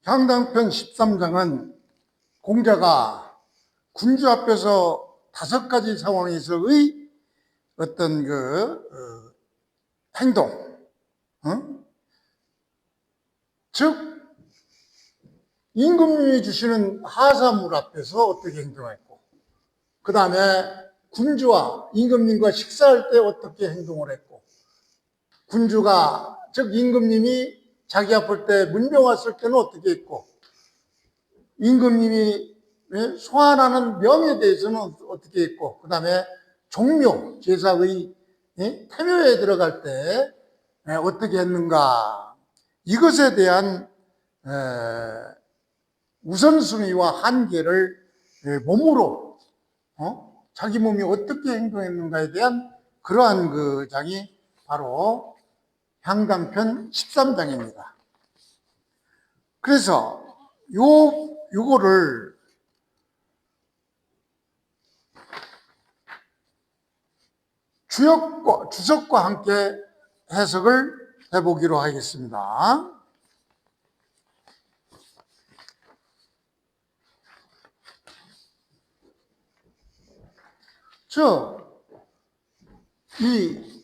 향당편 13장은 공자가 군주 앞에서 5가지 상황에서의 어떤 행동, 즉 임금님이 주시는 하사물 앞에서 어떻게 행동했고, 그 다음에 군주와 임금님과 식사할 때 어떻게 행동을 했고, 군주가 즉 임금님이 자기 아플 때 문병 왔을 때는 어떻게 했고, 임금님이 소환하는 명에 대해서는 어떻게 했고, 그 다음에 종묘 제사의 태묘에 들어갈 때 어떻게 했는가, 이것에 대한 우선순위와 한계를 몸으로 자기 몸이 어떻게 행동했는가에 대한 그러한 그 장이 바로 향당편 13장입니다. 그래서 요거를 주석과 함께 해석을 해보기로 하겠습니다. 이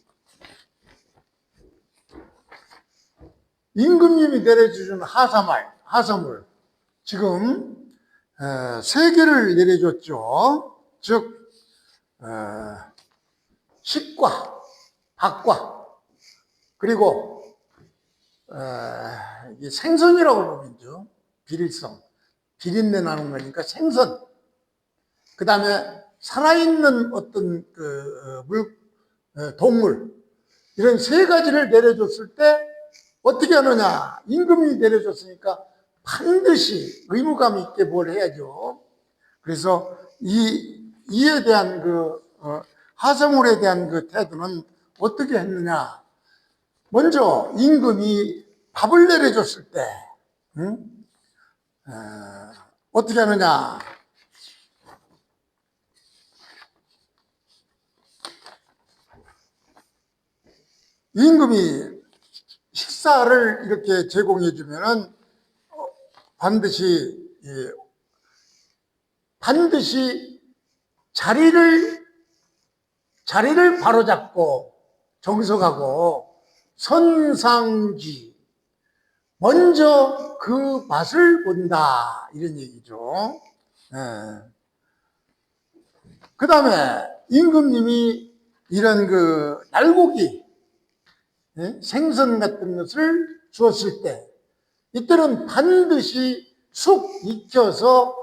임금님이 내려주신 하사물, 지금 3개를 내려줬죠. 즉 식과, 밥과, 그리고 생선이라고 보면죠. 비릴성, 비린내 나는 거니까 생선. 그 다음에 살아있는 어떤 동물, 이런 3가지를 내려줬을 때 어떻게 하느냐. 임금이 내려줬으니까 반드시 의무감 있게 뭘 해야죠. 그래서 이에 대한 하사물에 대한 그 태도는 어떻게 했느냐. 먼저 임금이 밥을 내려줬을 때 어떻게 하느냐. 임금이 식사를 이렇게 제공해 주면은 반드시 자리를 바로잡고 정석하고 선상지, 먼저 그 맛을 본다, 이런 얘기죠. 그 다음에 임금님이 이런 날고기, 생선 같은 것을 주었을 때, 이때는 반드시 쑥 익혀서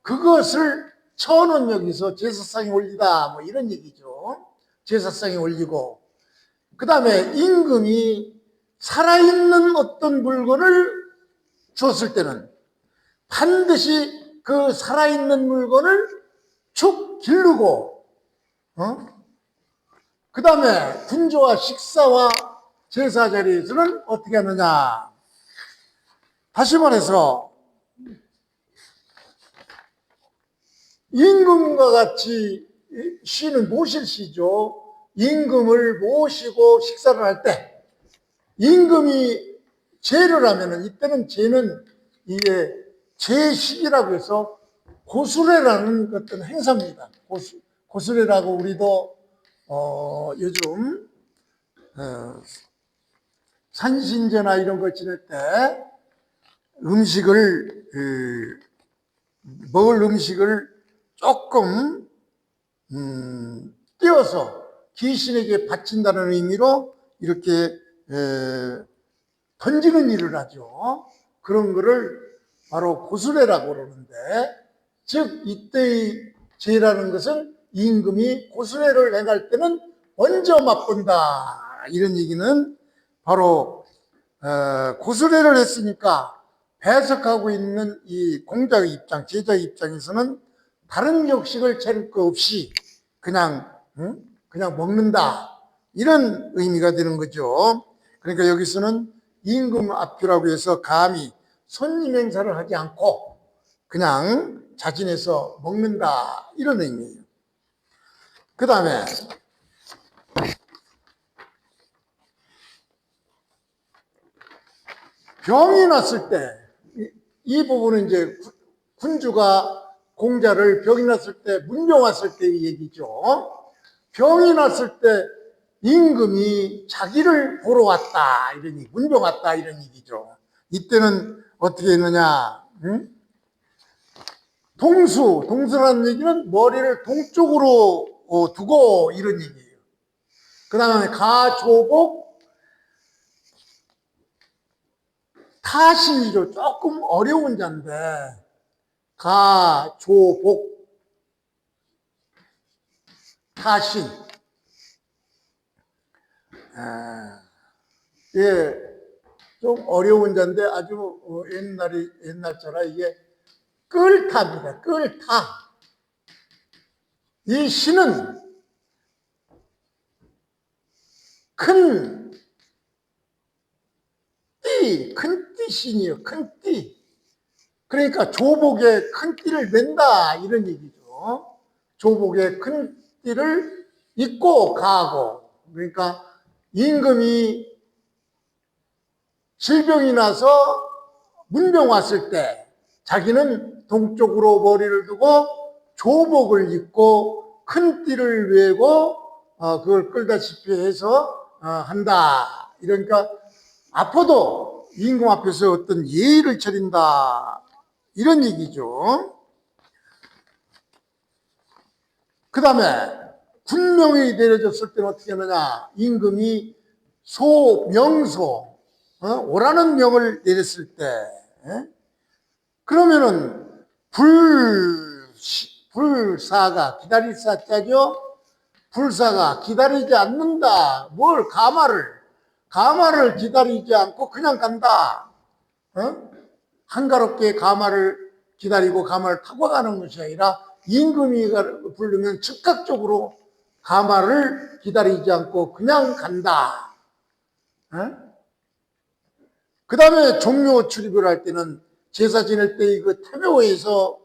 그것을 천원 여기서 제사상에 올리다, 뭐 이런 얘기죠. 제사상에 올리고, 그 다음에 임금이 살아있는 어떤 물건을 주었을 때는 반드시 그 살아있는 물건을 축 기르고, 그 다음에 군주와 식사와 제사 자리에서는 어떻게 하느냐. 다시 말해서 임금과 같이 시는 모실 시죠. 임금을 모시고 식사를 할 때 임금이 제를 하면은, 이때는 제는 이게 제식이라고 해서 고수례라는 어떤 행사입니다. 고수례라고 우리도 요즘 산신제나 이런 걸 지낼 때 먹을 음식을 조금 띄어서 귀신에게 바친다는 의미로 이렇게 던지는 일을 하죠. 그런 거를 바로 고수례라고 그러는데, 즉 이때의 제라는 것은 임금이 고수례를 행할 때는 먼저 맛본다, 이런 얘기는 바로 고수례를 했으니까 배석하고 있는 이 공자의 입장, 제자의 입장에서는 다른 역식을 차릴 거 없이 그냥 먹는다, 이런 의미가 되는 거죠. 그러니까 여기서는 임금 앞이라고 해서 감히 손님 행사를 하지 않고 그냥 자진해서 먹는다, 이런 의미예요. 그 다음에 병이 났을 때 이 부분은 이제 군주가 공자를 병이 났을 때, 문병 왔을 때의 얘기죠. 병이 났을 때 임금이 자기를 보러 왔다, 이러니, 문병 왔다, 이런 얘기죠. 이때는 어떻게 했느냐, 응? 동수라는 얘기는 머리를 동쪽으로 두고, 이런 얘기예요. 그 다음에 가조복, 타신이죠. 조금 어려운 자인데, 가조복, 타신. 예, 좀 어려운 자인데 아주 옛날처럼 이게 끌타입니다. 끌타. 이 신은 큰 띠신이에요. 큰 띠. 그러니까 조복에 큰 띠를 맨다, 이런 얘기죠. 조복에 큰 띠를 입고 가고. 그러니까 임금이 질병이 나서 문병 왔을 때 자기는 동쪽으로 머리를 두고 조복을 입고 큰 띠를 메고 그걸 끌다시피 해서 한다. 이러니까 아파도 임금 앞에서 어떤 예의를 차린다, 이런 얘기죠. 그 다음에 군명이 내려졌을 때는 어떻게 하느냐, 임금이 명소, 오라는 명을 내렸을 때, 그러면은 불사가, 기다릴 사자죠. 불사가 기다리지 않는다. 뭘, 가마를 기다리지 않고 그냥 간다. 한가롭게 가마를 기다리고 가마를 타고 가는 것이 아니라 임금이 부르면 즉각적으로 가마를 기다리지 않고 그냥 간다. 그 다음에 종묘 출입을 할 때는 제사 지낼 때 그 태묘에서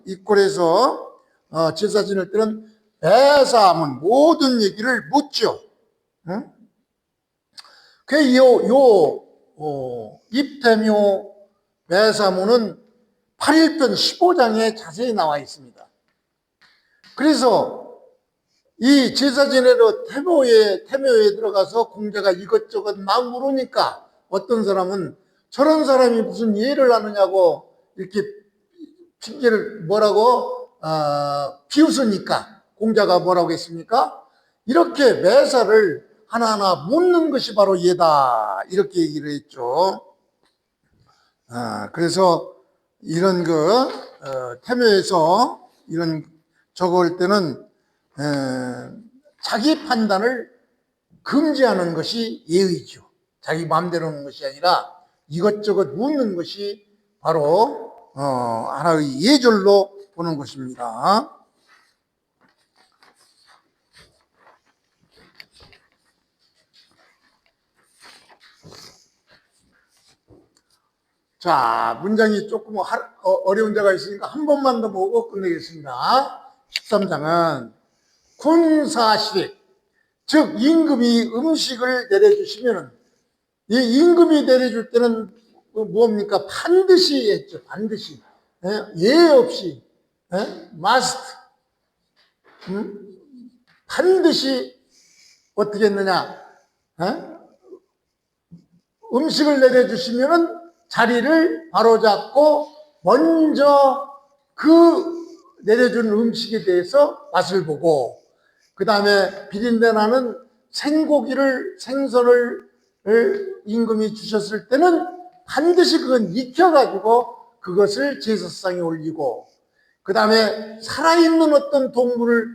입골에서 제사 지낼 때는 배사하면 모든 얘기를 묻죠. 그 입태묘 배사문은 8일편 15장에 자세히 나와 있습니다. 그래서 이 제사 지내러 태묘에 들어가서 공자가 이것저것 막 물으니까 어떤 사람은 저런 사람이 무슨 예를 하느냐고 이렇게 핑계를 비웃으니까 공자가 뭐라고 했습니까? 이렇게 매사를 하나하나 묻는 것이 바로 예다, 이렇게 얘기를 했죠. 그래서 이런 태묘에서 이런 적을 때는 자기 판단을 금지하는 것이 예의죠. 자기 마음대로 하는 것이 아니라 이것저것 묻는 것이 바로 하나의 예절로 보는 것입니다. 자, 문장이 조금 어려운 자가 있으니까 한 번만 더 보고 끝내겠습니다. 13장은 군사실익, 즉 임금이 음식을 내려주시면은, 이 임금이 내려줄 때는 뭡니까? 반드시 했죠. 반드시. 예 없이, must. 반드시 어떻게 했느냐? 음식을 내려주시면은 자리를 바로잡고 먼저 그 내려준 음식에 대해서 맛을 보고, 그 다음에 비린내 나는 생선을 임금이 주셨을 때는 반드시 그건 익혀가지고 그것을 제사상에 올리고, 그 다음에 살아있는 어떤 동물을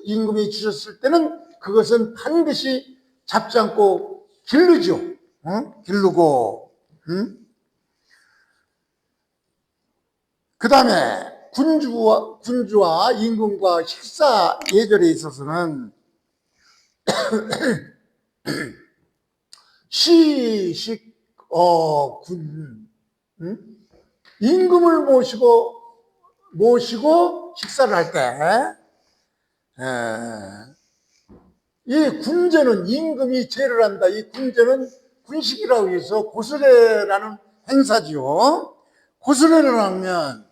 임금이 주셨을 때는 그것은 반드시 잡지 않고 기르죠. 기르고, 그 다음에 군주와 임금과 식사 예절에 있어서는 임금을 모시고 식사를 할 때, 이 군제는 임금이 제를 한다. 이 군제는 군식이라고 해서 고수례라는 행사지요. 고스란히 하면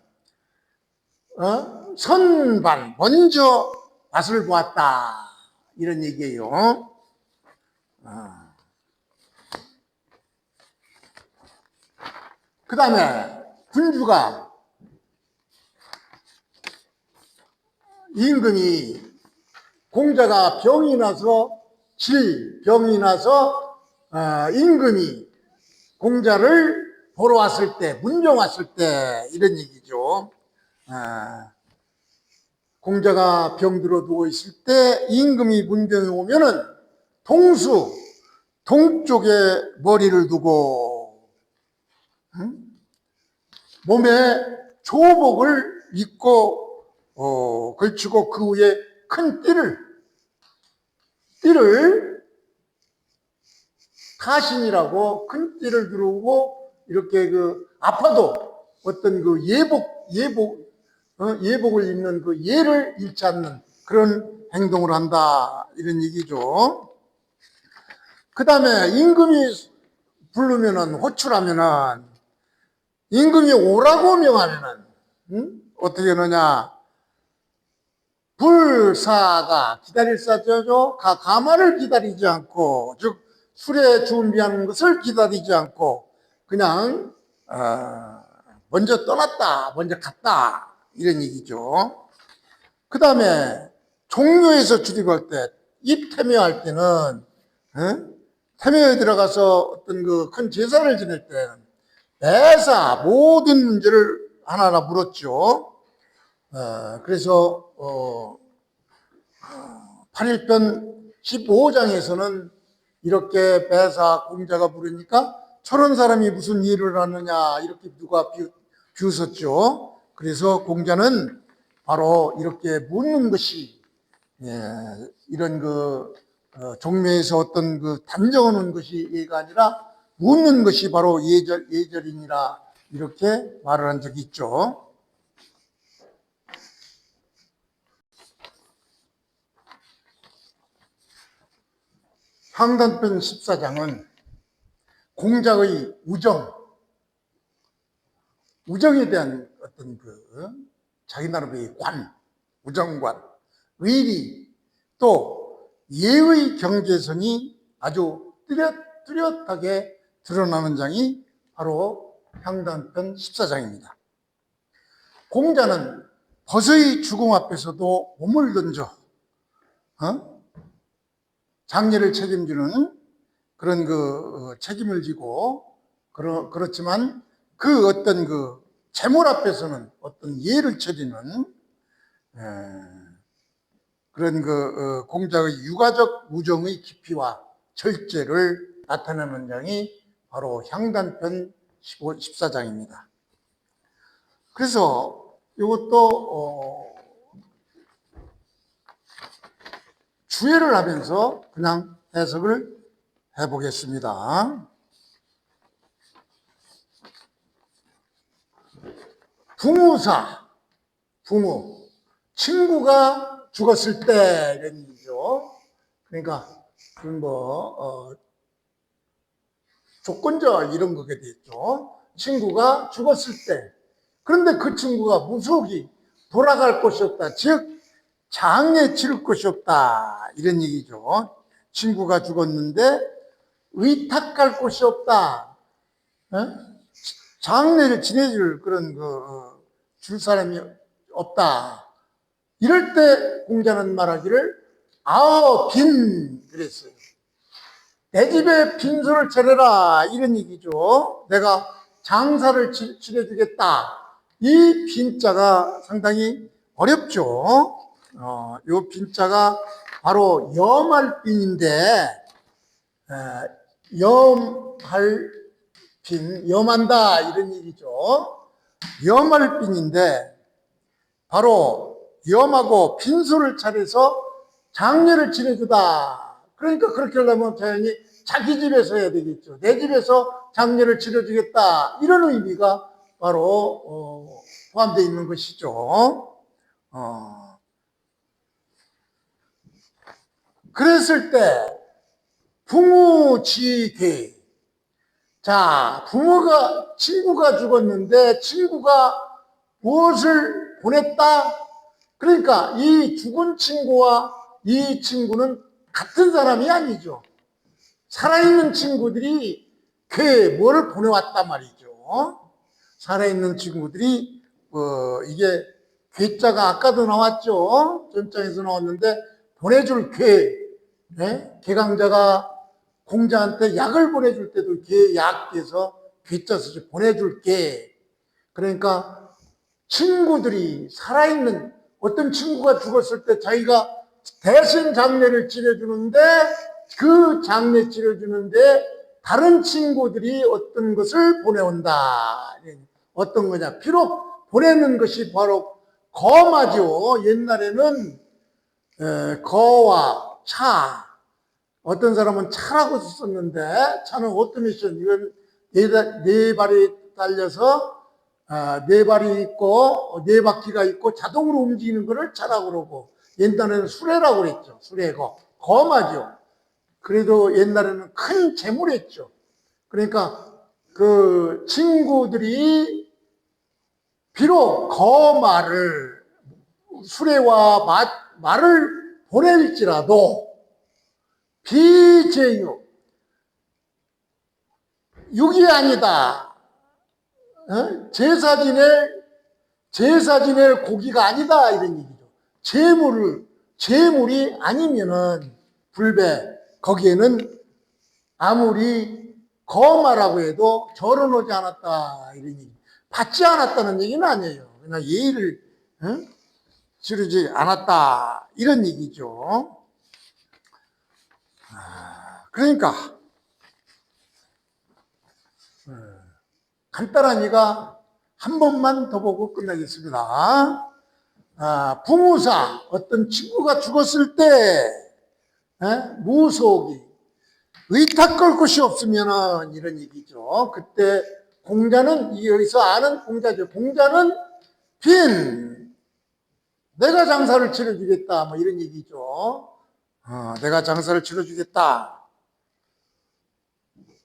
선반 먼저 맛을 보았다 이런 얘기예요. 그 다음에 군주가 임금이 공자가 병이 나서 병이 나서 임금이 공자를 보러 왔을 때, 문정 왔을 때 이런 얘기죠. 공자가 병들어 누워 있을 때 임금이 문병에 오면은 동쪽에 머리를 두고 몸에 조복을 입고 걸치고 그 위에 큰 띠를 가신이라고 큰 띠를 두르고 이렇게 아파도 어떤 예복을 입는 그 예를 잃지 않는 그런 행동을 한다 이런 얘기죠. 그 다음에 임금이 부르면은 호출하면은 임금이 오라고 명하면은 어떻게 하느냐? 불사가 기다릴 사죠. 가마를 기다리지 않고, 즉 술에 준비하는 것을 기다리지 않고 그냥 먼저 떠났다, 먼저 갔다 이런 얘기죠. 그 다음에 종묘에서 출입할 때, 입태묘할 때는 태묘에 들어가서 어떤 큰 제사를 지낼 때는 매사 모든 문제를 하나하나 물었죠. 그래서 8일편 15장에서는 이렇게 매사 공자가 부르니까 저런 사람이 무슨 일을 하느냐 이렇게 누가 비웃었죠. 그래서 공자는 바로 이렇게 묻는 것이 이런 종묘에서 어떤 단정하는 것이 예가 아니라 묻는 것이 바로 예절이니라 이렇게 말을 한 적이 있죠. 향단편 14장은 공자의 우정에 대한 어떤 자기 나름의 우정관, 의리, 또 예의 경계선이 아주 뚜렷하게 드러나는 장이 바로 향단편 14장입니다. 공자는 벗의 죽음 앞에서도 몸을 던져 장례를 책임지는 그런 책임을 지고 그렇지만 그 어떤 재물 앞에서는 어떤 예를 처리는 그런 공자의 유가적 우정의 깊이와 절제를 나타내는 장이 바로 향단편 14장입니다. 그래서 이것도 주의를 하면서 그냥 해석을 해보겠습니다. 부모, 친구가 죽었을 때 이런 얘기죠. 그러니까 조건적 이런 거게 되죠. 친구가 죽었을 때, 그런데 그 친구가 무속이 돌아갈 곳이 없다, 즉 장례 치를 곳이 없다 이런 얘기죠. 친구가 죽었는데 의탁할 곳이 없다, 장례를 지내줄 그런 줄 사람이 없다. 이럴 때 공자는 말하기를 빈 그랬어요. 내 집에 빈소를 차려라 이런 얘기죠. 내가 장사를 치러주겠다. 이 빈자가 상당히 어렵죠. 이 빈자가 바로 염할 빈인데, 염한다 이런 얘기죠. 염할 빈인데 바로 염하고 빈소를 차려서 장례를 치러주다. 그러니까 그렇게 하려면 자연히 자기 집에서 해야 되겠죠. 내 집에서 장례를 치러주겠다 이런 의미가 바로 포함되어 있는 것이죠. 그랬을 때 부무지괴, 자, 친구가 죽었는데 친구가 무엇을 보냈다? 그러니까 이 죽은 친구와 이 친구는 같은 사람이 아니죠. 살아있는 친구들이 그 뭐를 보내왔단 말이죠. 살아있는 친구들이 이게 괴자가 아까도 나왔죠. 전장에서 나왔는데 보내줄 괴, 네? 괴강자가 공자한테 약을 보내줄 때도 괴약해서 괴자 쓰지 보내줄게. 그러니까 친구들이 살아있는 어떤 친구가 죽었을 때 자기가 대신 장례를 치러주는데 그 장례 치러주는데 다른 친구들이 어떤 것을 보내온다. 어떤 거냐. 비록 보내는 것이 바로 거마죠. 옛날에는 거와 차. 어떤 사람은 차라고 썼는데 차는 오토메이션 이건 네 발이 달려서 네 발이 있고 네 바퀴가 있고 자동으로 움직이는 것을 차라고 그러고 옛날에는 수레라고 그랬죠. 수레고 거마죠. 그래도 옛날에는 큰 재물이었죠. 그러니까 그 친구들이 비록 거마를 수레와 말을 보낼지라도 비제육 육이 아니다. 제사 지낼 고기가 아니다 이런 얘기죠. 재물이 아니면은 불배 거기에는 아무리 거마라고 해도 절은 오지 않았다 이런 얘기. 받지 않았다는 얘기는 아니에요. 그냥 예의를 치르지 않았다 이런 얘기죠. 그러니까 간단한 얘가 한 번만 더 보고 끝나겠습니다. 부무사 어떤 친구가 죽었을 때 무속이 의탁걸 곳이 없으면 이런 얘기죠. 그때 공자는 여기서 아는 공자죠. 공자는 빈 내가 장사를 치러주겠다 뭐 이런 얘기죠. 내가 장사를 치러주겠다.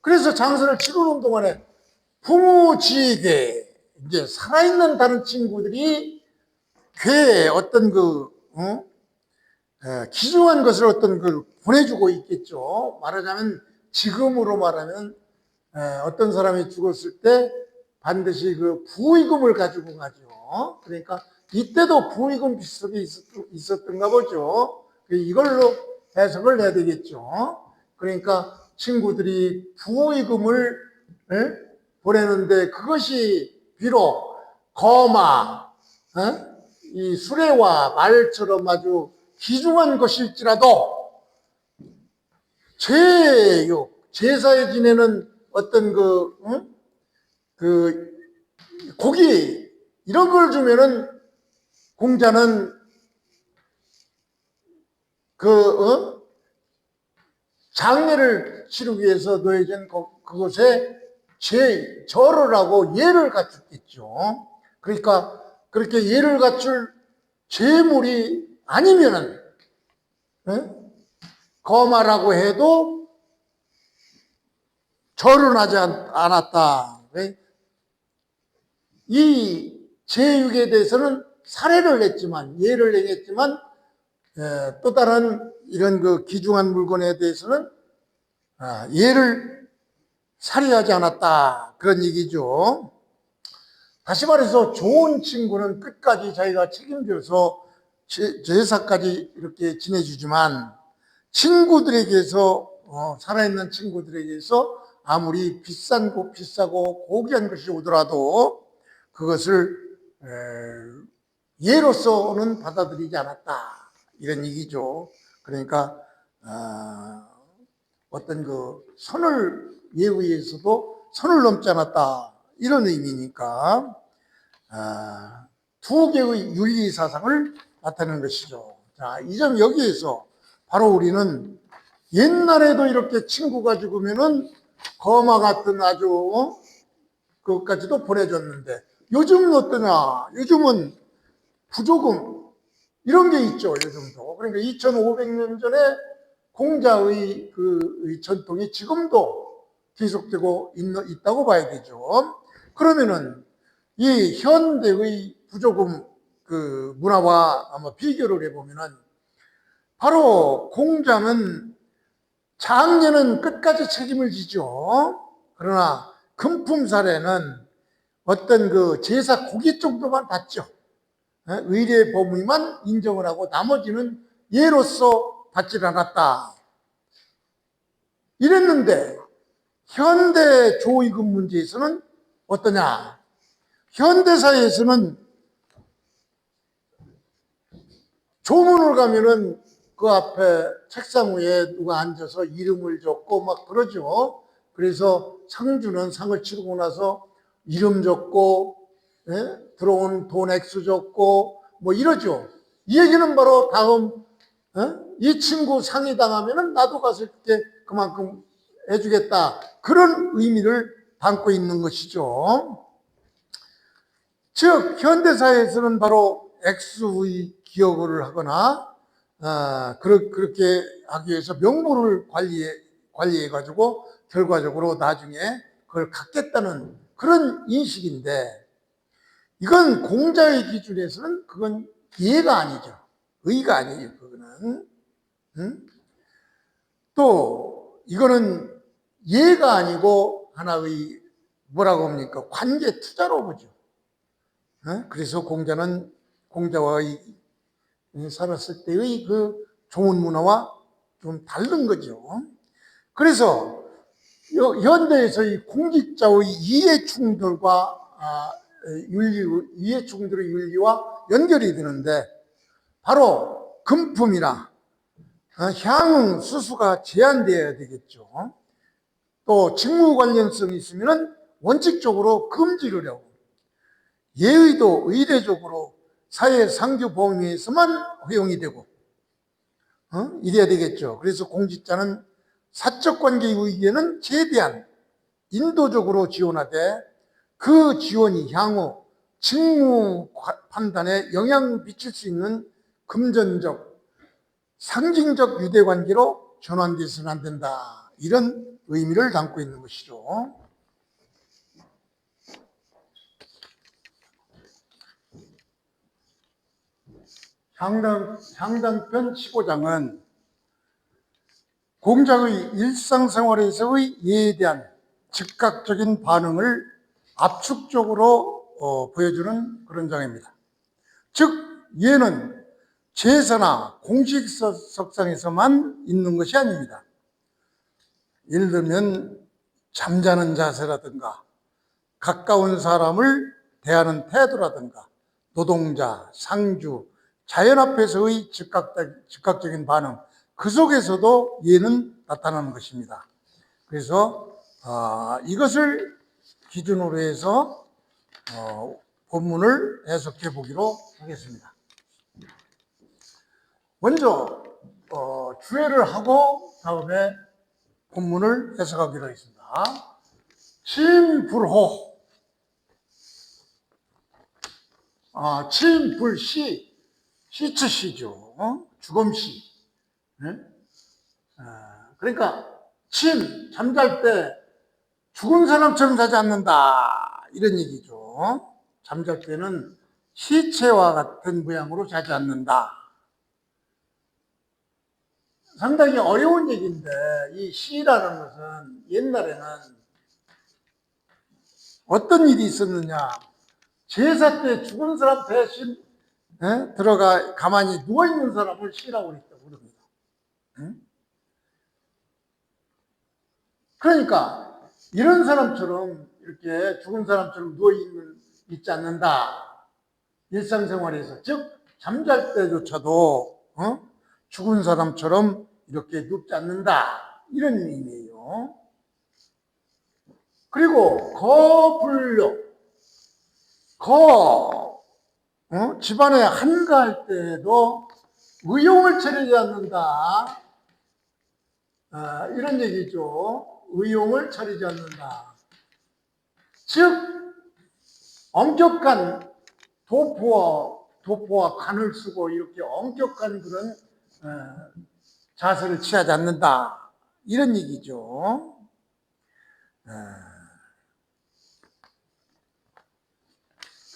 그래서 장사를 치르는 동안에 부무지게 이제 살아있는 다른 친구들이 괴 어떤 귀중한 것을 어떤 걸 보내주고 있겠죠. 말하자면 지금으로 말하면 어떤 사람이 죽었을 때 반드시 그 부의금을 가지고 가죠. 그러니까 이때도 부의금 비석이 있었던가 보죠. 이걸로 해석을 해야 되겠죠. 그러니까 친구들이 부의금을 보내는데 그것이 비록 거마, 이 수레와 말처럼 아주 귀중한 것일지라도 제사에 지내는 어떤 그 고기 이런 걸 주면은 공자는 장례를 치르기 위해서 놓여진 그곳에 절을 하고 예를 갖췄겠죠. 그러니까 그렇게 예를 갖출 재물이 아니면은 거마라고 해도 절은 하지 않았다. 이 제육에 대해서는 사례를 냈지만 예를 내겠지만 또 다른 이런 그 귀중한 물건에 대해서는 예를 살해하지 않았다 그런 얘기죠. 다시 말해서 좋은 친구는 끝까지 자기가 책임져서 제사까지 이렇게 지내주지만 친구들에게서 살아있는 친구들에게서 아무리 비싸고 고귀한 것이 오더라도 그것을 예로서는 받아들이지 않았다 이런 얘기죠. 그러니까 어떤 그 선을 예의에서도 선을 넘지 않았다 이런 의미니까 두 개의 윤리 사상을 나타내는 것이죠. 자, 이 점 여기에서 바로 우리는 옛날에도 이렇게 친구가 죽으면은 거마 같은 아주 그것까지도 보내줬는데 요즘은 어떠냐? 요즘은 부조금 이런 게 있죠. 요즘도. 그러니까 2500년 전에 공자의 그 전통이 지금도 계속되고 있다고 봐야 되죠. 그러면은 이 현대의 부조금 그 문화와 아마 비교를 해보면은 바로 공자는 장녀는 끝까지 책임을 지죠. 그러나 금품사례는 어떤 그 제사 고기 정도만 받죠. 의례 범위만 인정을 하고 나머지는 예로서 받질 않았다. 이랬는데 현대 조의금 문제에서는 어떠냐? 현대사에서는 조문을 가면은 그 앞에 책상 위에 누가 앉아서 이름을 적고 막 그러죠. 그래서 상주는 상을 치르고 나서 이름 적고, 들어온 돈 액수 적고 뭐 이러죠. 이 얘기는 바로 다음 이 친구 상이 당하면은 나도 가서 이렇게 그만큼 해주겠다, 그런 의미를 담고 있는 것이죠. 즉 현대사에서는 바로 액수의 기억을 하거나 그렇게 하기 위해서 명부를 관리해 가지고 결과적으로 나중에 그걸 갖겠다는 그런 인식인데, 이건 공자의 기준에서는 그건 예가 아니죠. 의가 아니에요. 그거는. 또 이거는 예가 아니고 하나의 뭐라고 합니까? 관계 투자로 보죠. 그래서 공자와 살았을 때의 그 좋은 문화와 좀 다른 거죠. 그래서 현대에서의 공직자의 이해충돌과 이해충돌의 윤리와 연결이 되는데, 바로 금품이나 향응, 수수가 제한되어야 되겠죠. 또 직무 관련성이 있으면 원칙적으로 금지를 하고, 예의도 의례적으로 사회 상규 범위에서만 허용이 되고 이래야 되겠죠. 그래서 공직자는 사적관계의 의견은 최대한 인도적으로 지원하되 그 지원이 향후 직무 판단에 영향을 미칠 수 있는 금전적, 상징적 유대관계로 전환돼서는 안 된다, 이런 의미를 담고 있는 것이죠. 향단편 15장은 공자의 일상생활에서의 예에 대한 즉각적인 반응을 압축적으로 보여주는 그런 장입니다. 즉 예는 제사나 공식석상에서만 있는 것이 아닙니다. 예를 들면 잠자는 자세라든가 가까운 사람을 대하는 태도라든가 노동자, 상주, 자연 앞에서의 즉각적인 반응, 그 속에서도 예는 나타나는 것입니다. 그래서 이것을 기준으로 해서 본문을 해석해 보기로 하겠습니다. 먼저 주회를 하고 다음에 본문을 해석하기로 하겠습니다. 침불호, 침불시, 시츠시죠. 주검시. 그러니까 잠잘 때 죽은 사람처럼 자지 않는다, 이런 얘기죠. 잠잘 때는 시체와 같은 모양으로 자지 않는다. 상당히 어려운 얘기인데, 이 시라는 것은 옛날에는 어떤 일이 있었느냐, 제사 때 죽은 사람 대신 들어가 가만히 누워있는 사람을 시라고 했다고 그럽니다. 그러니까 이런 사람처럼 이렇게 죽은 사람처럼 있지 않는다. 일상생활에서, 즉 잠잘 때조차도 죽은 사람처럼 이렇게 눕지 않는다, 이런 의미예요. 그리고 거불려, 집안에 한가할 때도 의용을 차리지 않는다, 이런 얘기죠. 의용을 차리지 않는다. 즉 엄격한 도포와 관을 쓰고 이렇게 엄격한 그런 자세를 취하지 않는다, 이런 얘기죠.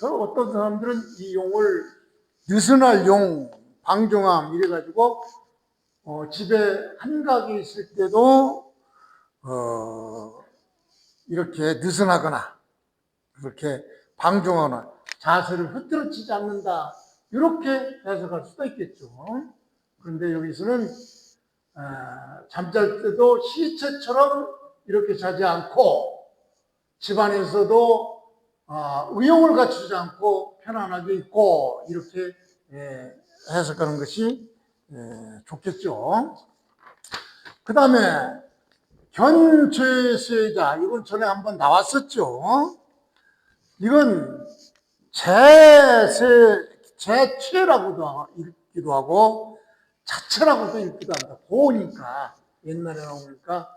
그 어떤 사람들은 이 용을 느슨할 용, 방종함 이래가지고 집에 한가하게 있을 때도 이렇게 느슨하거나 그렇게 방종하거나 자세를 흐트러치지 않는다 이렇게 해석할 수도 있겠죠. 그런데 여기서는 잠잘 때도 시체처럼 이렇게 자지 않고 집안에서도 의욕을 갖추지 않고 편안하게 있고 이렇게 해석하는 것이 좋겠죠. 그 다음에 견죄세자, 이건 전에 한번 나왔었죠. 이건 제체라고도 읽기도 하고 자체라고도 읽기도 합니다. 고니까 옛날에 나오니까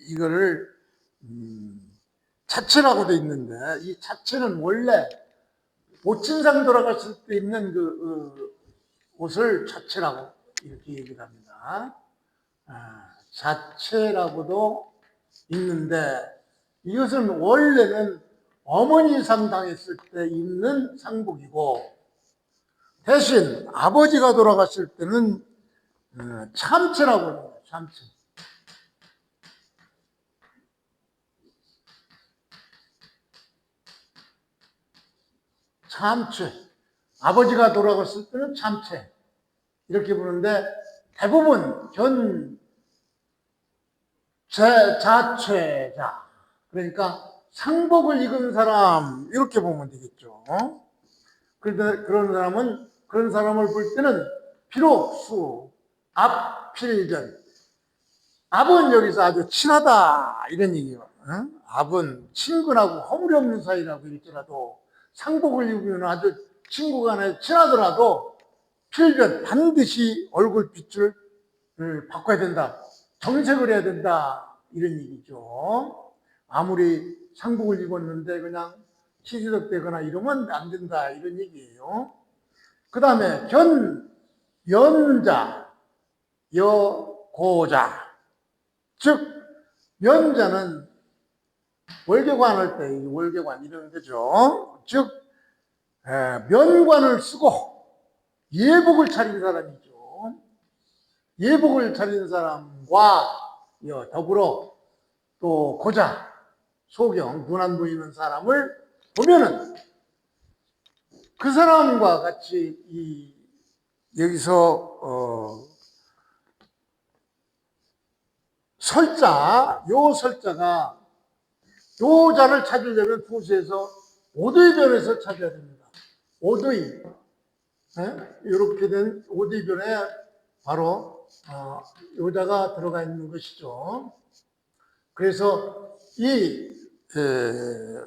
이거를 자체라고도 있는데 이 자체는 원래 모친상 돌아갔을 때 입는 그 옷을 자체라고 이렇게 얘기를 합니다. 자체라고도 있는데 이것은 원래는 어머니 상 당했을 때 입는 상복이고 대신 아버지가 돌아갔을 때는 참체라고 해요. 참체. 참체. 아버지가 돌아갔을 때는 참체. 이렇게 부르는데 대부분 자체자. 그러니까 상복을 입은 사람 이렇게 보면 되겠죠. 그런데 그런 사람을 볼 때는 비록 앞필전. 앞은 여기서 아주 친하다 이런 얘기예요. 앞은 친근하고 허물이 없는 사이라고 일지라도 상복을 입으면 아주 친구가 아니라 친하더라도 필변 반드시 얼굴빛을 바꿔야 된다. 정색을 해야 된다. 이런 얘기죠. 아무리 상복을 입었는데 그냥 시시덕대거나 이러면 안 된다. 이런 얘기예요. 그 다음에 연자, 여고자. 즉, 연자는 월계관 할 때, 월계관 이런 거죠. 즉, 면관을 쓰고 예복을 차린 사람이죠. 예복을 차린 사람과 더불어 또 고자, 소경, 눈 안 보이는 사람을 보면은 그 사람과 같이 여기서 설자가 요자를 찾으려면 부수에서 오두이변에서 찾아야 됩니다. 오두이. 이렇게 된 오두이변에 바로 요자가 들어가 있는 것이죠. 그래서 이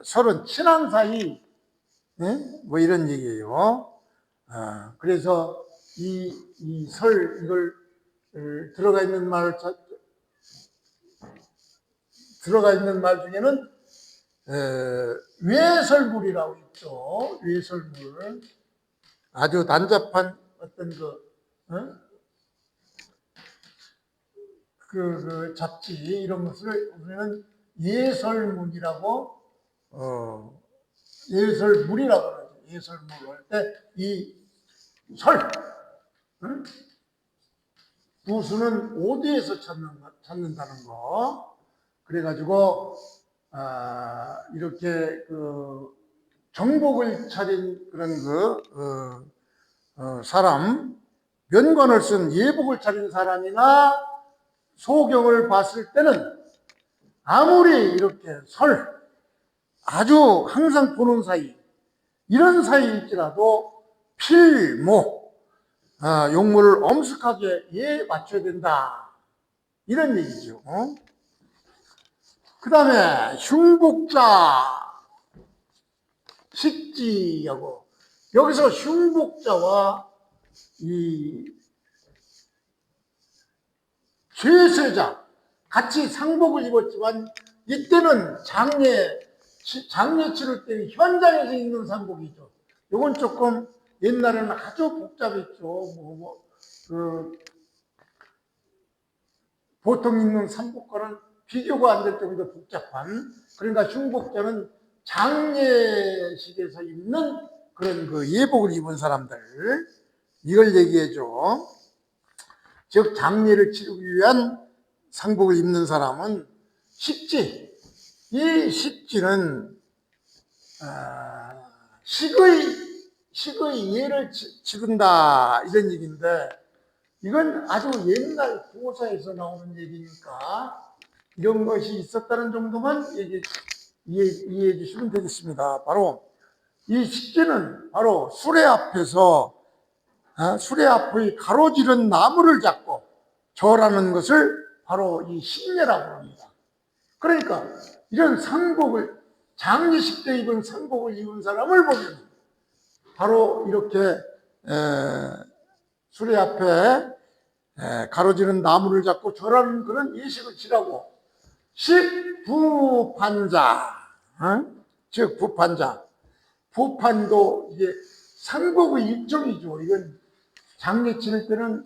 설은 친한 사이 뭐 이런 얘기예요. 그래서 이걸 들어가 있는 말 중에는 외설물이라고 있죠. 외설물. 아주 난잡한 어떤 그 잡지 이런 것을 우리는 예설물이라고 그러죠. 예설물 할 때 이 부수는 오디에서 찾는다는 거. 그래가지고 이렇게 정복을 차린 그런 사람, 면관을 쓴 예복을 차린 사람이나 소경을 봤을 때는 아무리 이렇게 아주 항상 보는 사이, 이런 사이일지라도 필모, 용물을 엄숙하게 맞춰야 된다. 이런 얘기죠. 그 다음에 흉복자, 식지하고 여기서 흉복자와 이 죄세자 같이 상복을 입었지만 이때는 장례 치를 때 현장에서 입는 상복이죠. 이건 조금 옛날에는 아주 복잡했죠. 보통 입는 상복과는 비교가 안 될 정도 복잡한, 그러니까 흉복자는 장례식에서 입는 그런 그 예복을 입은 사람들, 이걸 얘기해줘. 즉 장례를 치르기 위한 상복을 입는 사람은 식지. 이 식지는 식의 예를 치른다 이런 얘기인데, 이건 아주 옛날 고사에서 나오는 얘기니까 이런 것이 있었다는 정도만 이해해 주시면 되겠습니다. 바로 이 식지는 바로 수레 앞에서 수레 앞의 가로지른 나무를 잡고 절하는 것을 바로 이 식례라고 합니다. 그러니까 이런 상복을, 장례식 때 입은 상복을 입은 사람을 보면 바로 이렇게 수레 앞에 가로지른 나무를 잡고 절하는 그런 예식을 지라고, 식부판자, 즉 부판자, 부판도 이게 상복의 일종이죠. 이건 장례 치를 때는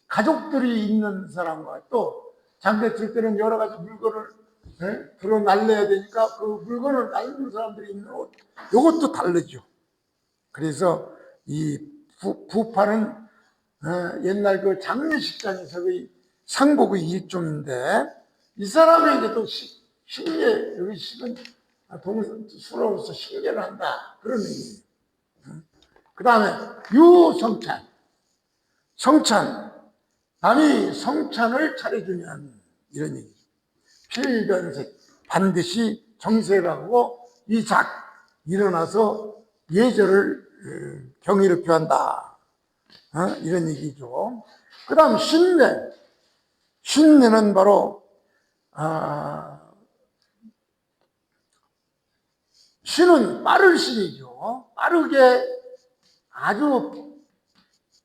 가족들이 있는 사람과 또 장례 칠 때는 여러 가지 물건을 들어 날려야 되니까 그 물건을 날리는 사람들이 있는 옷, 이것도 다르죠. 그래서 이 부판은 옛날 그 장례식장에서의 상복의 일종인데, 이 사람에게도 식례, 여기 식은 수로로서 식례를 한다 그런 의미예요. 그 다음에 유성찬, 성찬, 남이 성찬을 차려주면 이런 얘기죠. 필변색, 반드시 정색을 하고 이작 일어나서 예절을 경의를 표한다, 이런 얘기죠. 그 다음 신례, 신례는 바로 신은 빠를 신이죠. 빠르게, 아주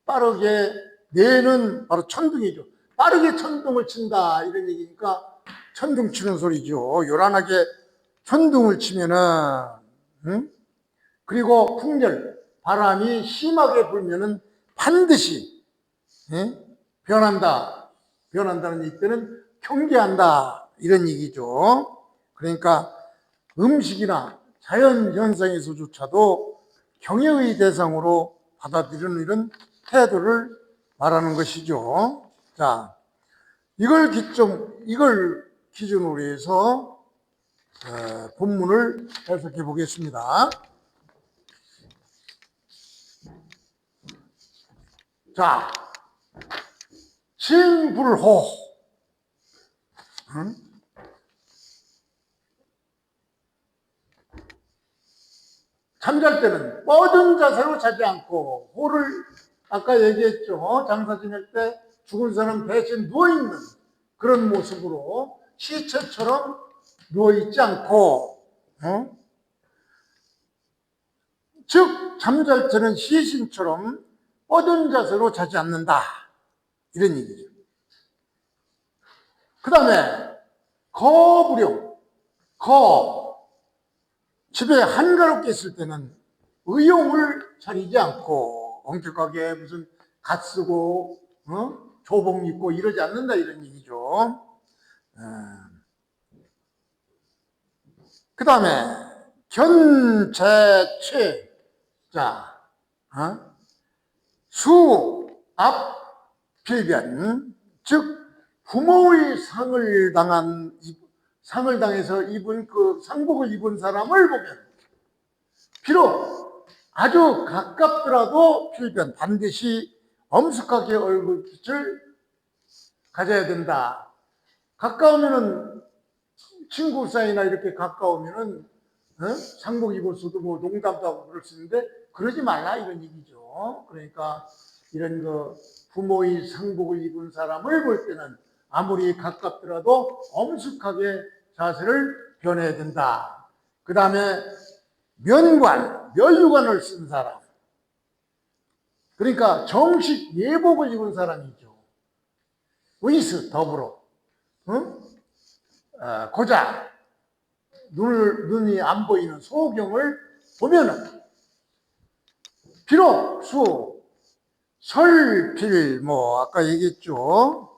빠르게, 뇌는 바로 천둥이죠. 빠르게 천둥을 친다 이런 얘기니까 천둥 치는 소리죠. 요란하게 천둥을 치면은, 그리고 풍절, 바람이 심하게 불면은 반드시 변한다는 얘기 때는 경계한다 이런 얘기죠. 그러니까 음식이나 자연 현상에서조차도 경외의 대상으로 받아들이는 이런 태도를 말하는 것이죠. 자, 이걸 기준으로 해서 본문을 해석해 보겠습니다. 자, 신불호. 잠잘 때는 뻗은 자세로 자지 않고, 호를 아까 얘기했죠. 장사 지낼 때 죽은 사람 대신 누워있는 그런 모습으로 시체처럼 누워있지 않고, 즉 잠잘 때는 시신처럼 뻗은 자세로 자지 않는다 이런 얘기죠. 그 다음에 거부령, 집에 한가롭게 있을 때는 의용을 차리지 않고 엄격하게 무슨 갓 쓰고 조복 입고 이러지 않는다 이런 얘기죠. 그 다음에 견재취, 자, 수, 앞, 필변, 즉 부모의 상을 당해서 입은 그 상복을 입은 사람을 보면 비록 아주 가깝더라도 필변, 반드시 엄숙하게 얼굴빛을 가져야 된다. 가까우면은 친구 사이나 이렇게 가까우면은 상복 입었어도 뭐 농담도 하고 그럴 수 있는데 그러지 말라 이런 얘기죠. 그러니까 이런 그 부모의 상복을 입은 사람을 볼 때는 아무리 가깝더라도 엄숙하게 자세를 변해야 된다. 그 다음에 면류관을 쓴 사람, 그러니까 정식 예복을 입은 사람이죠. 의스 더불어 고작 눈이 안 보이는 소경을 보면은 비록 설필, 뭐 아까 얘기했죠.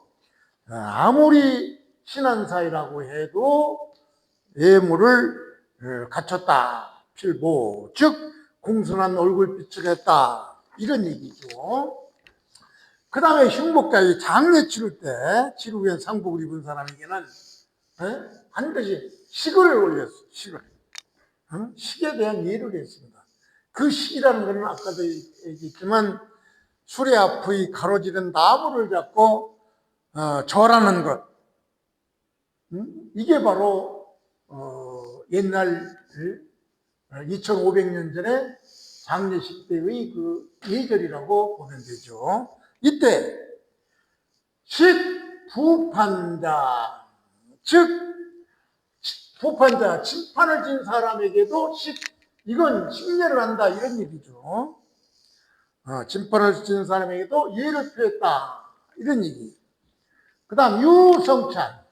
아무리 친한 사이라고 해도 외모를 갖췄다. 필보, 즉 공손한 얼굴빛을 했다. 이런 얘기죠. 그 다음에 흉복자의 장례 치를 때 지루한 상복을 입은 사람에게는 반드시 식을 올렸어. 식을. 식에 대한 예를 했습니다. 그 식이라는 것은 아까도 얘기했지만 수레 앞의 가로지른 나무를 잡고 절하는 것. 이게 바로 옛날 2500년 전에 장례식 때의 그 예절이라고 보면 되죠. 이때 식부판자, 즉 부판자, 침판을 진 사람에게도 이건 식례를 한다 이런 얘기죠. 침판을 진 사람에게도 예를 표했다 이런 얘기. 그 다음 유성찬,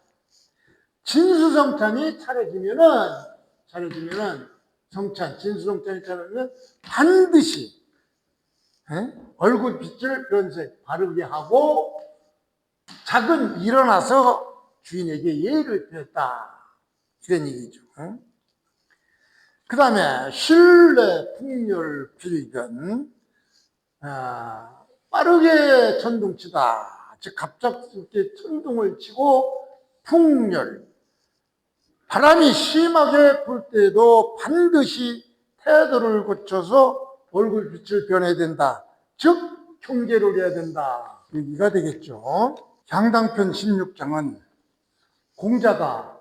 진수성찬이 차려지면은 성찬, 진수성찬이 차려지면 반드시 얼굴빛을 변색 바르게 하고 작은 일어나서 주인에게 예를 표했다 이런 얘기죠. 그 다음에 신뢰, 풍렬, 필견, 빠르게 천둥치다, 즉 갑작스럽게 천둥을 치고 풍렬, 바람이 심하게 불 때도 반드시 태도를 고쳐서 얼굴빛을 변해야 된다. 즉 경계를 해야 된다. 얘기가 되겠죠. 향당편 16장은 공자가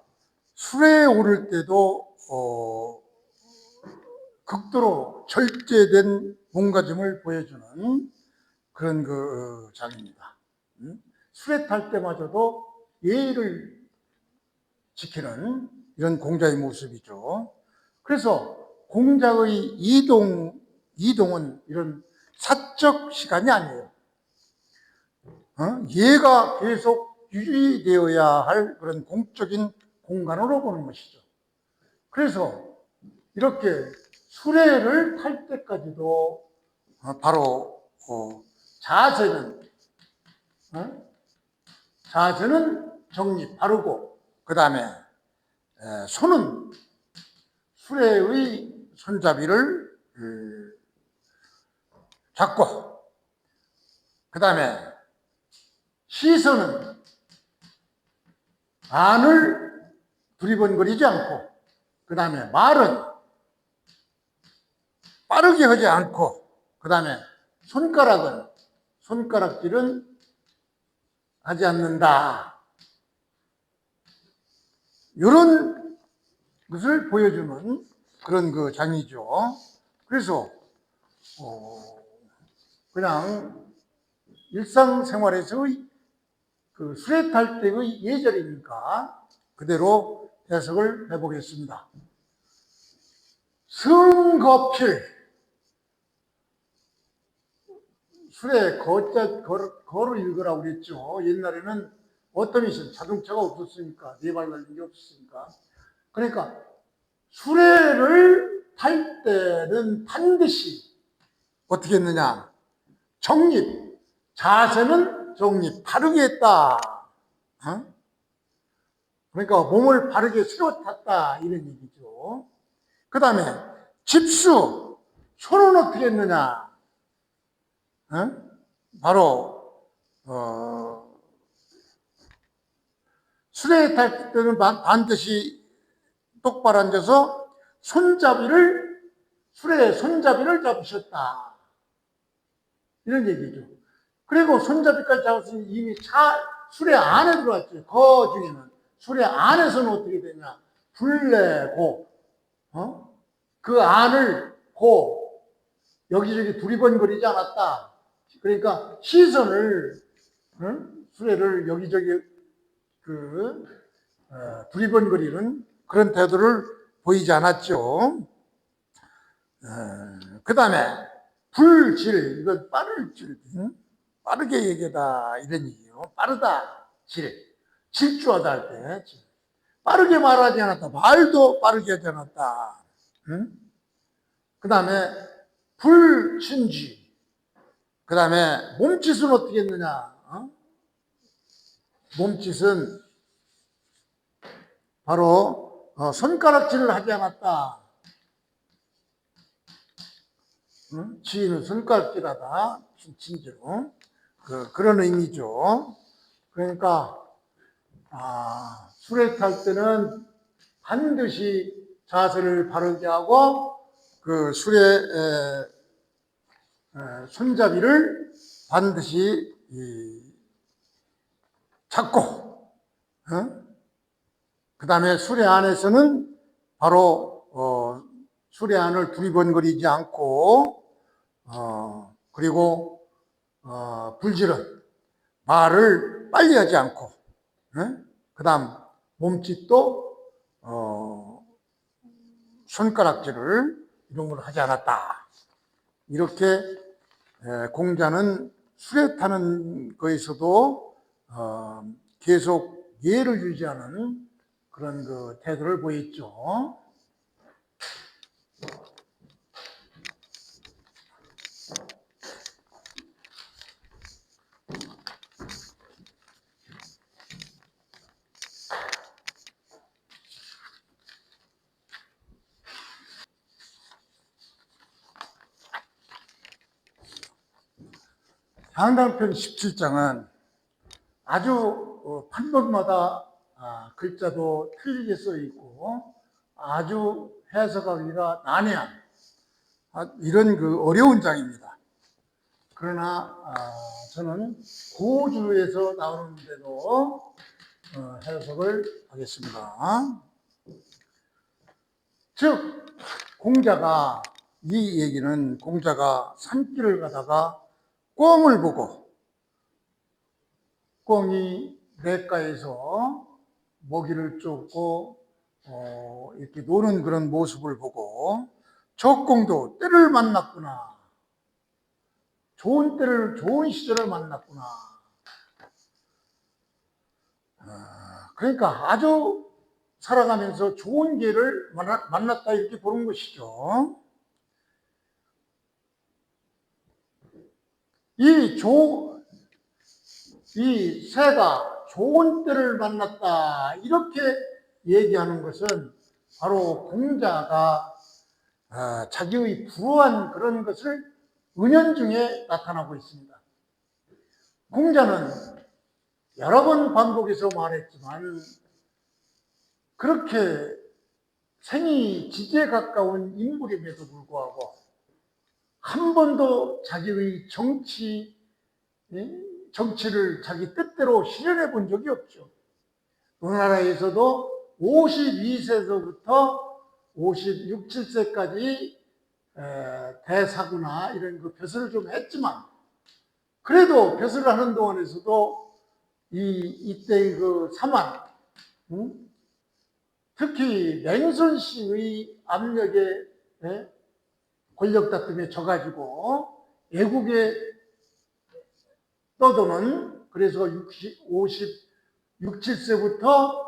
수레에 오를 때도 극도로 절제된 몸가짐을 보여주는 그런 그 장입니다. 수레 탈 때마저도 예의를 지키는 이런 공자의 모습이죠. 그래서 공자의 이동은 이런 사적 시간이 아니에요. 예가 계속 유지되어야 할 그런 공적인 공간으로 보는 것이죠. 그래서 이렇게 수레를 탈 때까지도 바로 자세는 정리 바르고 그 다음에 손은 수레의 손잡이를 잡고 그 다음에 시선은 안을 두리번거리지 않고 그 다음에 말은 빠르게 하지 않고 그 다음에 손가락질은 하지 않는다. 이런 것을 보여주는 그런 그 장이죠. 그래서 그냥 일상생활에서의 그 수레 탈 때의 예절이니까 그대로 해석을 해보겠습니다. 승거필, 수레 거를 읽으라고 그랬죠. 옛날에는 어떠미션 자동차가 없었으니까 네 발 달린 게 없었으니까. 그러니까 수레를 탈 때는 반드시 어떻게 했느냐? 정립, 자세는 정립, 바르게 했다. 그러니까 몸을 바르게 세워 탔다 이런 얘기죠. 그 다음에 집수, 손은 어떻게 했느냐? 바로 수레에 탈 때는 반드시 똑바로 앉아서 수레의 손잡이를 잡으셨다. 이런 얘기죠. 그리고 손잡이까지 잡았으니 이미 수레 안에 들어왔죠. 그 중에는. 수레 안에서는 어떻게 되냐. 불내고, 그 안을 여기저기 두리번거리지 않았다. 그러니까 시선을, 수레를 여기저기 두리번거리는 그런 태도를 보이지 않았죠. 그 다음에 불질, 이건 빠르게 얘기하다 이런 얘기예요. 빠르다, 질주하다 할 때 빠르게 말하지 않았다. 말도 빠르게 하지 않았다. 그 다음에 불친지, 그 다음에 몸짓은 어떻게 했느냐. 몸짓은 바로 손가락질을 하지 않았다. 지인은 손가락질하다. 진짜로 그런 의미죠. 그러니까 술에 탈 때는 반드시 자세를 바르게 하고 그 술의 손잡이를 반드시 잡고, 그 다음에 수레 안에서는 바로 수레 안을 두리번거리지 않고, 그리고 불질은 말을 빨리 하지 않고, 그 다음 몸짓도 손가락질을 이런 걸 하지 않았다. 이렇게 공자는 수레 타는 거에서도 계속 예를 유지하는 그런 그 태도를 보였죠. 상당편 17장은 아주 판본마다 글자도 틀리게 써 있고 아주 해석하기가 난해한 이런 그 어려운 장입니다. 그러나 저는 고주에서 나오는데도 해석을 하겠습니다. 즉 공자가 이 얘기는 공자가 산길을 가다가 꿩을 보고 꿩이 냇가에서 먹이를 쫓고 이렇게 노는 그런 모습을 보고 저 꿩도 때를 만났구나. 좋은 시절을 만났구나. 그러니까 아주 살아가면서 좋은 기회를 만났다 이렇게 보는 것이죠. 이 새가 좋은 때를 만났다 이렇게 얘기하는 것은 바로 공자가 자기의 불우한 그런 것을 은연중에 나타나고 있습니다. 공자는 여러 번 반복해서 말했지만 그렇게 생이 지지에 가까운 인물임에도 불구하고 한 번도 자기의 정치를 자기 뜻대로 실현해 본 적이 없죠. 우리나라에서도 52세서부터 56, 7세까지 대사구나 이런 그 벼슬을 좀 했지만 그래도 벼슬을 하는 동안에서도 이때의 그 사만, 특히 맹선 씨의 압력에 권력 다툼에 져가지고 애국에 떠도는 그래서 56, 7세부터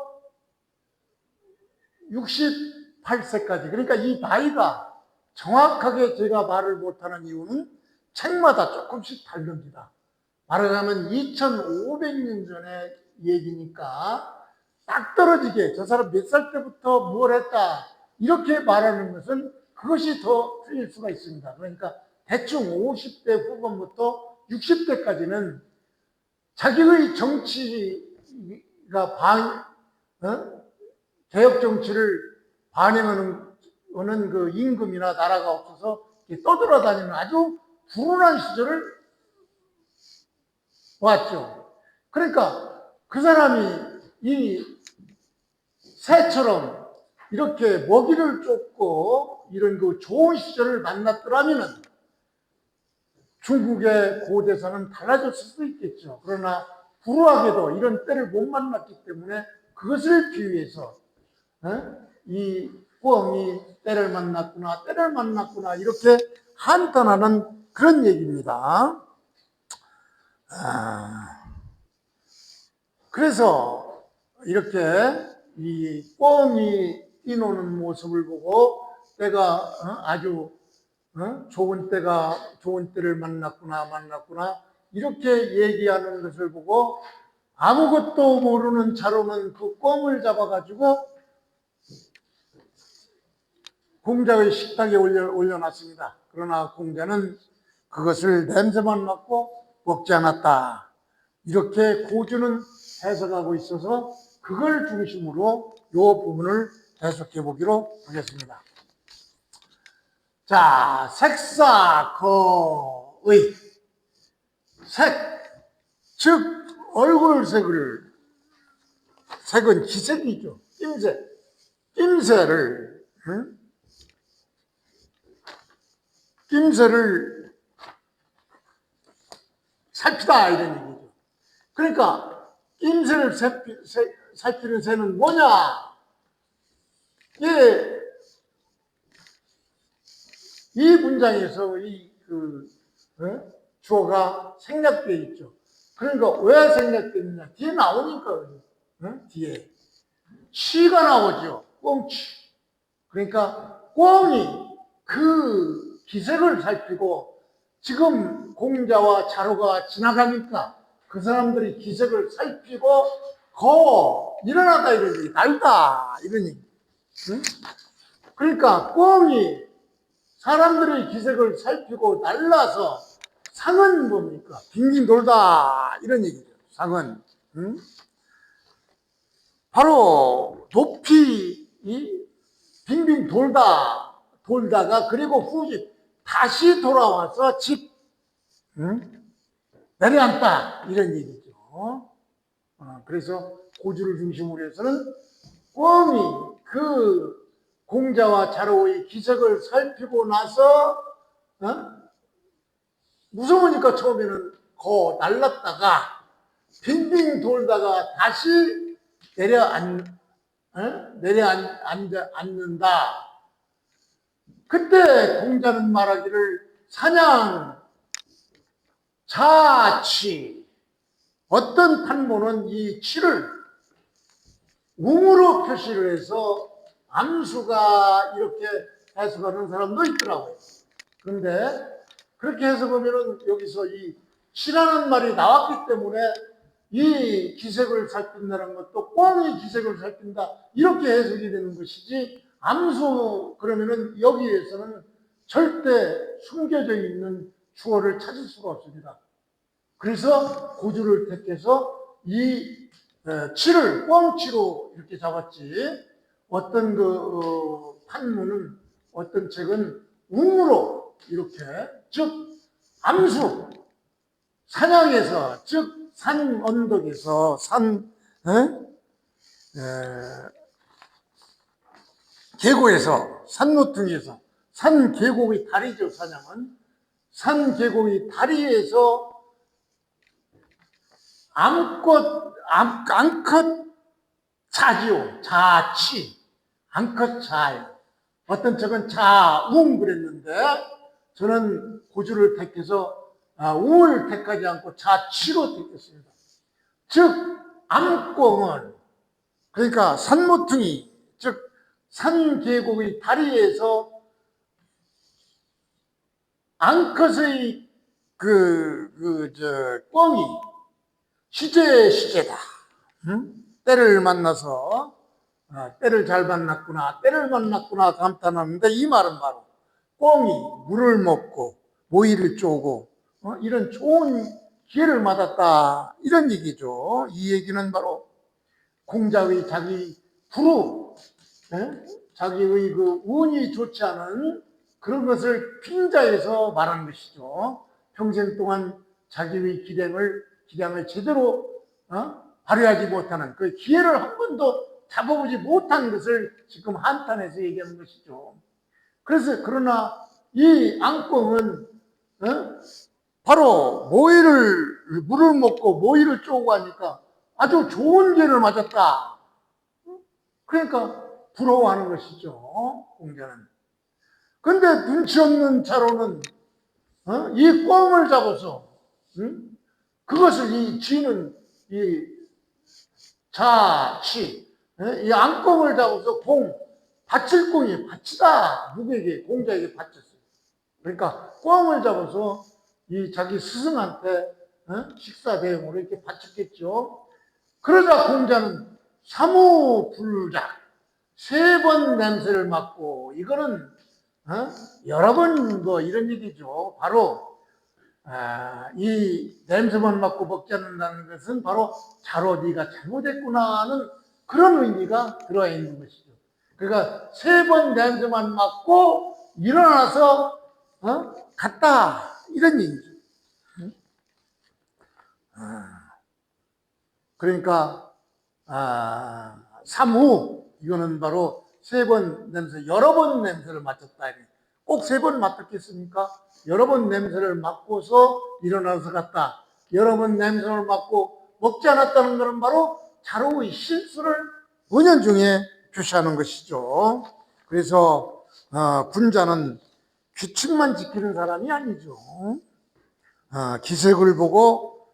68세까지 그러니까 이 나이가 정확하게 제가 말을 못하는 이유는 책마다 조금씩 다릅니다. 말하자면 2500년 전의 얘기니까 딱 떨어지게 저 사람 몇 살 때부터 뭘 했다 이렇게 말하는 것은 그것이 더 틀릴 수가 있습니다. 그러니까 대충 50대 후반부터 60대까지는 자기의 정치가 개혁 정치를 반영하는 그 임금이나 나라가 없어서 떠돌아다니는 아주 불운한 시절을 왔죠. 그러니까 그 사람이 이 새처럼 이렇게 먹이를 쫓고 이런 그 좋은 시절을 만났더라면 중국의 고대사는 달라졌을 수도 있겠죠. 그러나 불우하게도 이런 때를 못 만났기 때문에 그것을 비유해서 이 꿩이 때를 만났구나 이렇게 한탄하는 그런 얘기입니다. 그래서 이렇게 이 꿩이 뛰노는 모습을 보고 때가 아주 좋은 때를 만났구나 이렇게 얘기하는 것을 보고 아무것도 모르는 자로는 그 꿩을 잡아가지고 공자의 식탁에 올려놨습니다. 그러나 공자는 그것을 냄새만 맡고 먹지 않았다. 이렇게 고주는 해석하고 있어서 그걸 중심으로 이 부분을 해석해 보기로 하겠습니다. 자, 색사거의 색, 즉 얼굴색을, 색은 기색이죠. 낌새를, 응? 낌새를 살피다 이런 얘기죠. 그러니까 낌새를 살피는 새는 뭐냐? 이 문장에서 주어가 생략되어 있죠. 그러니까 왜 생략되어 있느냐? 뒤에 나오니까, 뒤에. 치가 나오죠. 꽁치. 그러니까 꽁이 그 기색을 살피고 지금 공자와 자로가 지나가니까 그 사람들이 기색을 살피고 일어나다 이런 얘기, 날다 이런 얘기. 응? 그러니까 꽁이 사람들의 기색을 살피고 날라서 상은 뭡니까? 빙빙 돌다 이런 얘기죠. 상은. 응? 바로 높이 빙빙 돌다가 그리고 후집 다시 돌아와서 집 내려앉다 이런 얘기죠. 그래서 고주를 중심으로 해서는 꿩이 그 공자와 자로의 기색을 살피고 나서 무서우니까 처음에는 날랐다가 빙빙 돌다가 다시 내려앉는다. 그때 공자는 말하기를 사냥 자치, 어떤 판모는 이 치를 웅으로 표시를 해서 암수가 이렇게 해석하는 사람도 있더라고요. 그런데 그렇게 해서 보면은 여기서 이 치라는 말이 나왔기 때문에 이 기색을 살핀다는 것도 꿩이 기색을 살핀다 이렇게 해석이 되는 것이지, 암수 그러면은 여기에서는 절대 숨겨져 있는 주어를 찾을 수가 없습니다. 그래서 고주를 택해서 이 치를 꿩치로 이렇게 잡았지, 어떤 판문은, 어떤 책은 웅으로 이렇게, 즉 암수, 산양에서, 즉 산 언덕에서, 계곡에서, 산모퉁이에서, 산 계곡의 다리죠. 산양은 산 계곡의 다리에서 암컷 자지요. 자치. 암컷 자예요. 어떤 책은 자웅 그랬는데 저는 고주를 택해서 웅을 택하지 않고 자치로 택했습니다. 즉 암꽁은, 그러니까 산모퉁이, 즉 산계곡의 다리에서 암컷의 꿩이 시제다. 때를 만나서 때를 잘 만났구나, 때를 만났구나 감탄하는데, 이 말은 바로 꿩이 물을 먹고 모이를 쪼고 이런 좋은 기회를 맞았다 이런 얘기죠. 이 얘기는 바로 공자의 자기 자기의 그 운이 좋지 않은 그런 것을 빙자해서 말한 것이죠. 평생 동안 자기의 기량을 제대로 발휘하지 못하는 그 기회를 한 번도 잡아보지 못한 것을 지금 한탄해서 얘기하는 것이죠. 그러나 이 앙꽁은 바로 물을 먹고 모이를 쪼고 하니까 아주 좋은 기회를 맞았다. 그러니까 부러워하는 것이죠, 공자는. 근데 눈치 없는 자로는 이 꿩을 잡아서 그것을 이 쥐는 이 자치, 이 앙꽁을 잡아서 밭일꽁이 밭이다 누구에게? 공자에게 바쳤어요. 그러니까 꿩을 잡아서 이 자기 스승한테 식사 대용으로 이렇게 바쳤겠죠. 그러자 공자는 사무불작, 3번 냄새를 맡고, 이거는 여러 번 뭐 이런 얘기죠. 바로 이 냄새만 맡고 먹지 않는다는 것은 바로 자로 네가 잘못했구나 하는 그런 의미가 들어와 있는 것이죠. 그러니까 3번 냄새만 맡고 일어나서 갔다 이런 얘기죠. 그러니까 삼후, 이거는 바로 3번 냄새, 여러 번 냄새를 맡았다. 꼭 3번 맡았겠습니까? 여러 번 냄새를 맡고서 일어나서 갔다. 여러 번 냄새를 맡고 먹지 않았다는 것은 바로 자로의 실수를 은연중에 표시하는 것이죠. 그래서 군자는 규칙만 지키는 사람이 아니죠. 기색을 보고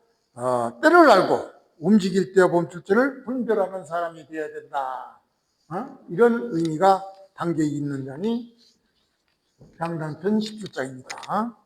때를 알고 움직일 때와 멈출 때를 분별하는 사람이 되어야 된다. 이런 의미가 담겨 있는 장이 양단편 17장입니다.